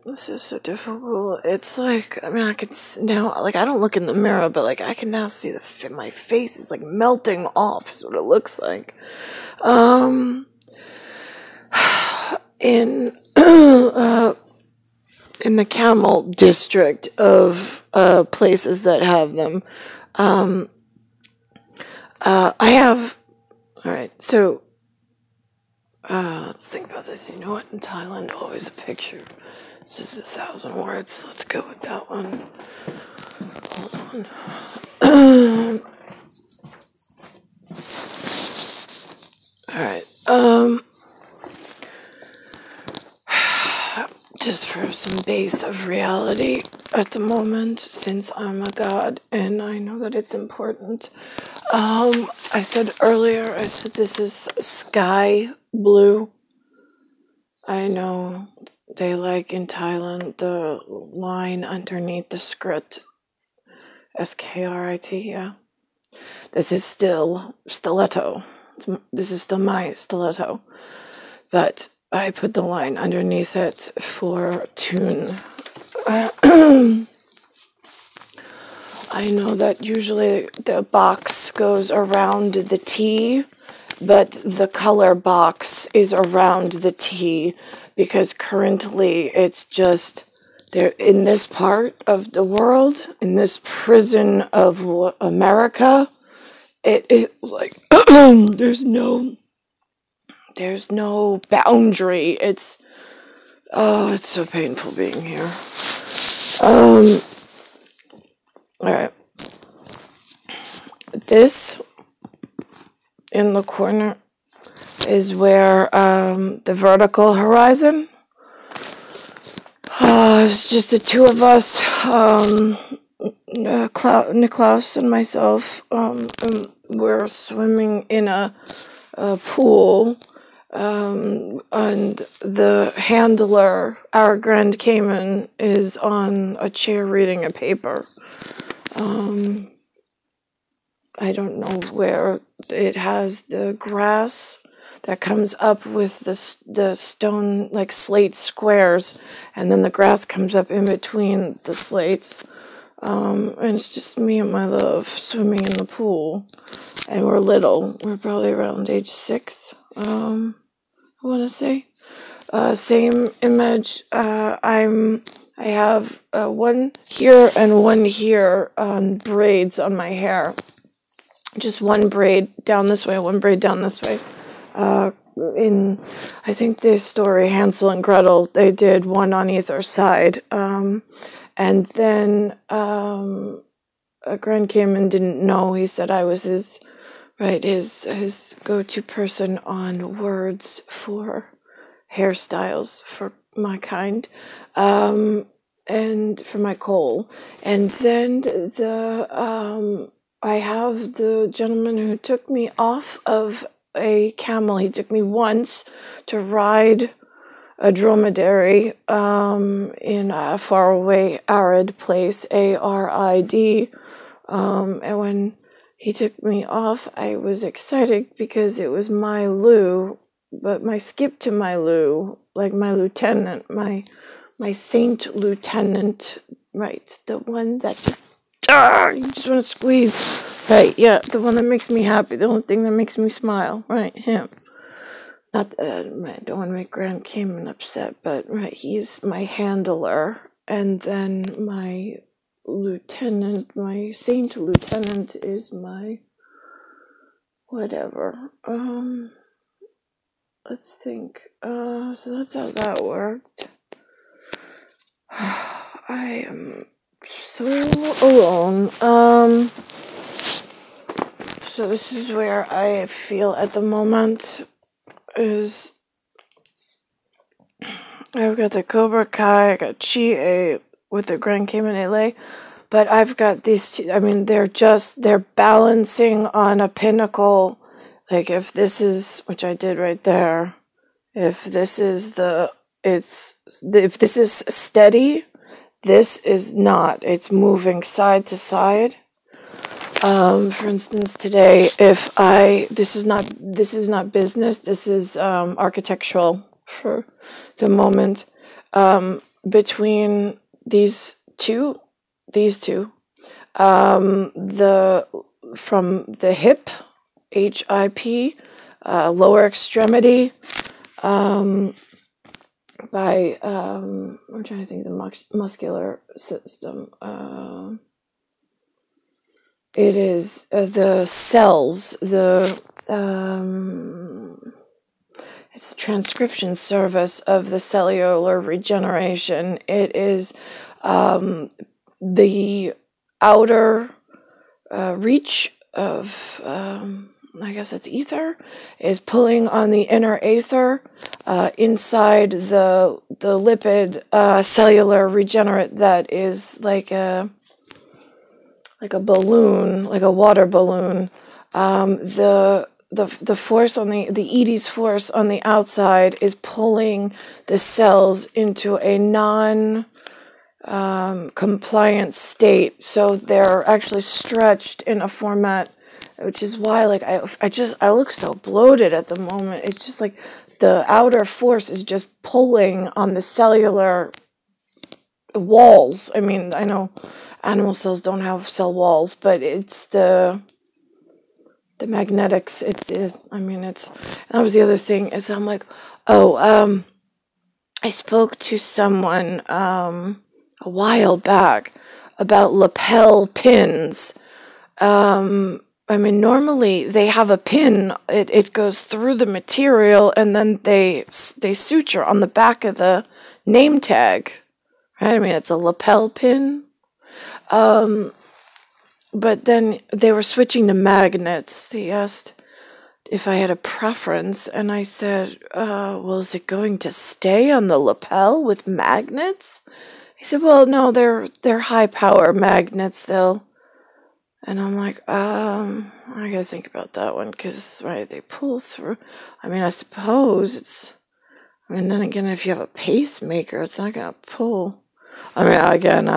This is so difficult. It's like, I mean, I could now, like, I don't look in the mirror, but like, I can now see my face is like melting off, is what it looks like. In in the Camel district of places that have them, I have. All right, so let's think about this. You know what? In Thailand, always a picture. It's just 1,000 words. Let's go with that one. Hold on. All right. Just for some base of reality at the moment, since I'm a god and I know that it's important. I said earlier, I said this is sky blue. I know they like in Thailand the line underneath the skrit, skrit, yeah. This is still stiletto. This is still my stiletto, but I put the line underneath it for tune. I know that usually the box goes around the T, but the color box is around the T because currently it's just there in this part of the world, in this prison of America. It is like there's no boundary. It's so painful being here. All right. This in the corner is where the vertical horizon. It's just the two of us, Niklaus and myself. And we're swimming in a pool. And the handler, our Grand Cayman, is on a chair reading a paper. I don't know where it has the grass that comes up with the stone, like slate squares, and then the grass comes up in between the slates. And it's just me and my love swimming in the pool. And we're little. We're probably around age 6. I want to say. Same image. I have one here and one here on braids on my hair. Just one braid down this way, one braid down this way. In, I think the story Hansel and Gretel, they did one on either side. And then a Grand Cayman didn't know. He said I was his go-to person on words for hairstyles for my kind, and for my coal. And then I have the gentleman who took me off of a camel. He took me once to ride a dromedary in a faraway arid place, ARID. And when he took me off, I was excited because it was my Lou, but my skip to my Lou, like my lieutenant, my saint lieutenant, right? The one that just, you just want to squeeze. Right, yeah, the one that makes me happy, the only thing that makes me smile, right, him. Not that, I don't want to make Grand Cayman upset, but, right, he's my handler, and then my lieutenant, my saint lieutenant is my whatever. Let's think. So that's how that worked. I am so alone. So this is where I feel at the moment is I've got the COBRA+KAI, I got CHI with the Grand Cayman LA, but I've got these two, I mean, they're balancing on a pinnacle. Like if this is, which I did right there, if this is if this is steady, this is not. It's moving side to side. For instance, today, this is not business, this is architectural for the moment. Between these two, from the hip, HIP, lower extremity, by, I'm trying to think of the muscular system. It is the cells, it's the transcription service of the cellular regeneration. It is the outer reach of, I guess it's ether, is pulling on the inner aether inside the lipid cellular regenerate that is like a balloon, like a water balloon. The force on the Edie's force on the outside is pulling the cells into a non-compliant state, so they're actually stretched in a format, which is why, like, I look so bloated at the moment. It's just like the outer force is just pulling on the cellular walls. I mean, I know animal cells don't have cell walls, but it's the magnetics. I mean, that was the other thing, is I'm like, I spoke to someone a while back about lapel pins. I mean, normally they have a pin, it goes through the material, and then they suture on the back of the name tag, right? I mean, it's a lapel pin. But then they were switching to magnets. He asked if I had a preference, and I said, well, is it going to stay on the lapel with magnets? He said, well, no, they're high power magnets, and I'm like, I gotta think about that one, because, right, they pull through. I mean, I suppose then again, if you have a pacemaker, it's not gonna pull. I mean, again,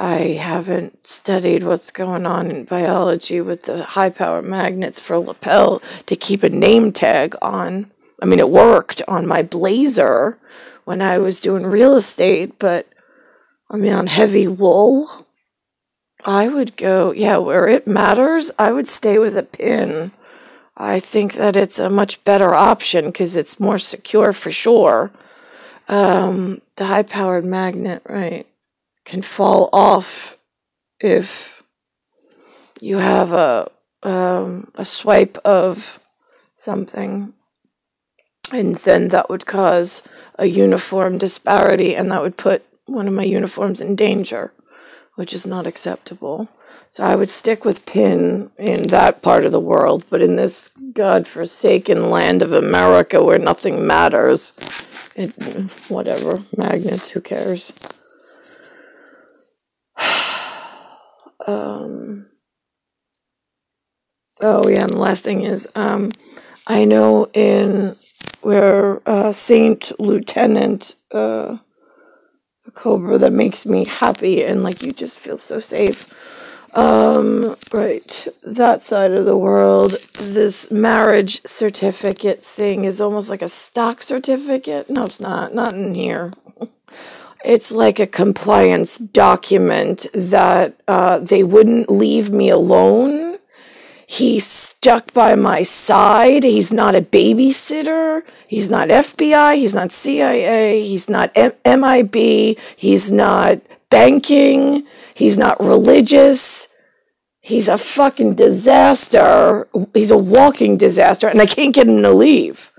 I haven't studied what's going on in biology with the high-power magnets for lapel to keep a name tag on. I mean, it worked on my Blazer when I was doing real estate, but, I mean, on heavy wool, I would go, where it matters, I would stay with a pin. I think that it's a much better option because it's more secure for sure. The high-powered magnet, right, can fall off if you have a swipe of something, and then that would cause a uniform disparity, and that would put one of my uniforms in danger, which is not acceptable. So I would stick with pin in that part of the world, but in this godforsaken land of America where nothing matters, whatever, magnets, who cares? And the last thing is, I know where Saint Lieutenant Cobra, that makes me happy, and like you just feel so safe. Right, that side of the world, this marriage certificate thing is almost like a stock certificate. No, it's not in here. It's like a compliance document that they wouldn't leave me alone. He's stuck by my side. He's not a babysitter. He's not FBI. He's not CIA. He's not MIB. He's not banking. He's not religious. He's a fucking disaster. He's a walking disaster, and I can't get him to leave.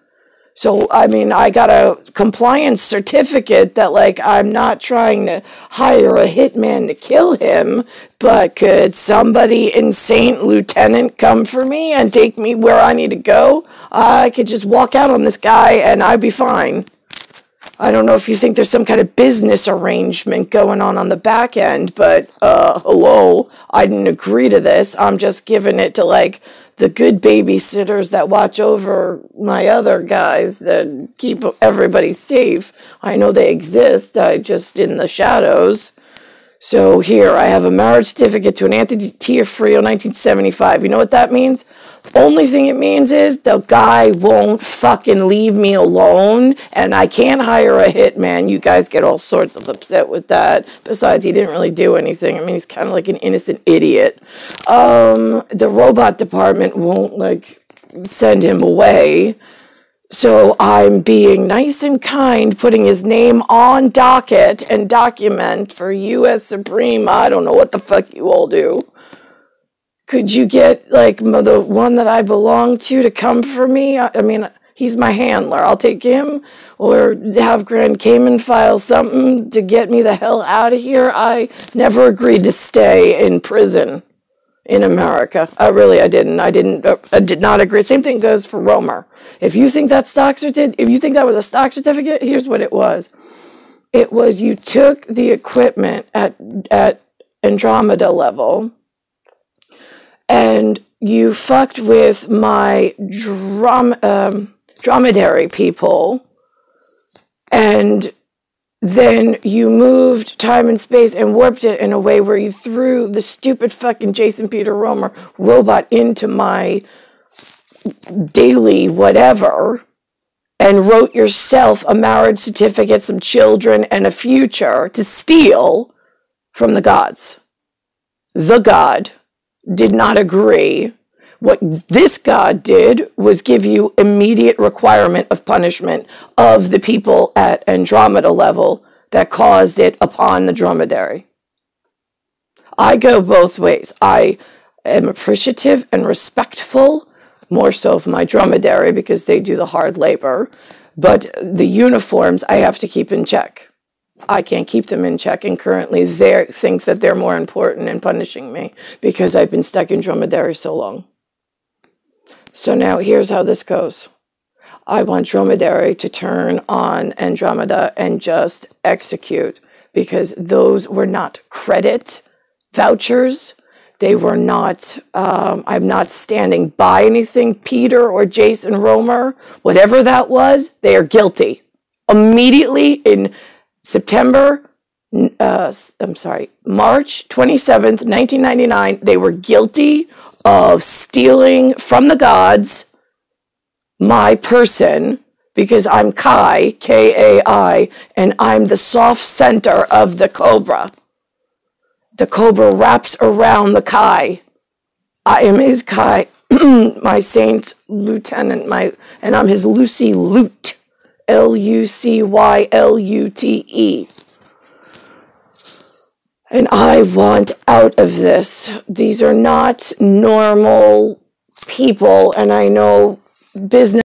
So, I mean, I got a compliance certificate that, like, I'm not trying to hire a hitman to kill him, but could somebody in Saint Lieutenant come for me and take me where I need to go? I could just walk out on this guy and I'd be fine. I don't know if you think there's some kind of business arrangement going on the back end, but, hello, I didn't agree to this. I'm just giving it to, like, the good babysitters that watch over my other guys that keep everybody safe. I know they exist, I just in the shadows. So here, I have a marriage certificate to an Anthony Tiafrio 1975. You know what that means? Only thing it means is the guy won't fucking leave me alone, and I can't hire a hitman. You guys get all sorts of upset with that. Besides, he didn't really do anything. I mean, he's kind of like an innocent idiot. The robot department won't, like, send him away. So I'm being nice and kind, putting his name on docket and document for U.S. Supreme. I don't know what the fuck you all do. Could you get, like, the one that I belong to come for me? I mean, he's my handler. I'll take him, or have Grand Cayman file something to get me the hell out of here. I never agreed to stay in prison in America. I didn't. I did not agree. Same thing goes for Romer. If you think that was a stock certificate, here's what it was. It was you took the equipment at Andromeda level, and you fucked with my Dromedary people, and then you moved time and space and warped it in a way where you threw the stupid fucking Jason Peter Romer robot into my daily whatever and wrote yourself a marriage certificate, some children, and a future to steal from the gods. The god did not agree. What this God did was give you immediate requirement of punishment of the people at Andromeda level that caused it upon the Dromedary. I go both ways. I am appreciative and respectful, more so of my Dromedary because they do the hard labor, but the uniforms I have to keep in check. I can't keep them in check, and currently they think that they're more important in punishing me because I've been stuck in Dromedary so long. So now here's how this goes. I want Dromedary to turn on Andromeda and just execute, because those were not credit vouchers. They were not, I'm not standing by anything. Peter or Jason Romer, whatever that was, they are guilty. Immediately in March 27th, 1999, they were guilty of stealing from the gods my person, because I'm Kai, K-A-I, and I'm the soft center of the Cobra. The Cobra wraps around the Kai. I am his Kai, my saint lieutenant, and I'm his Lucy Lute, L-U-C-Y-L-U-T-E. And I want out of this. These are not normal people, and I know business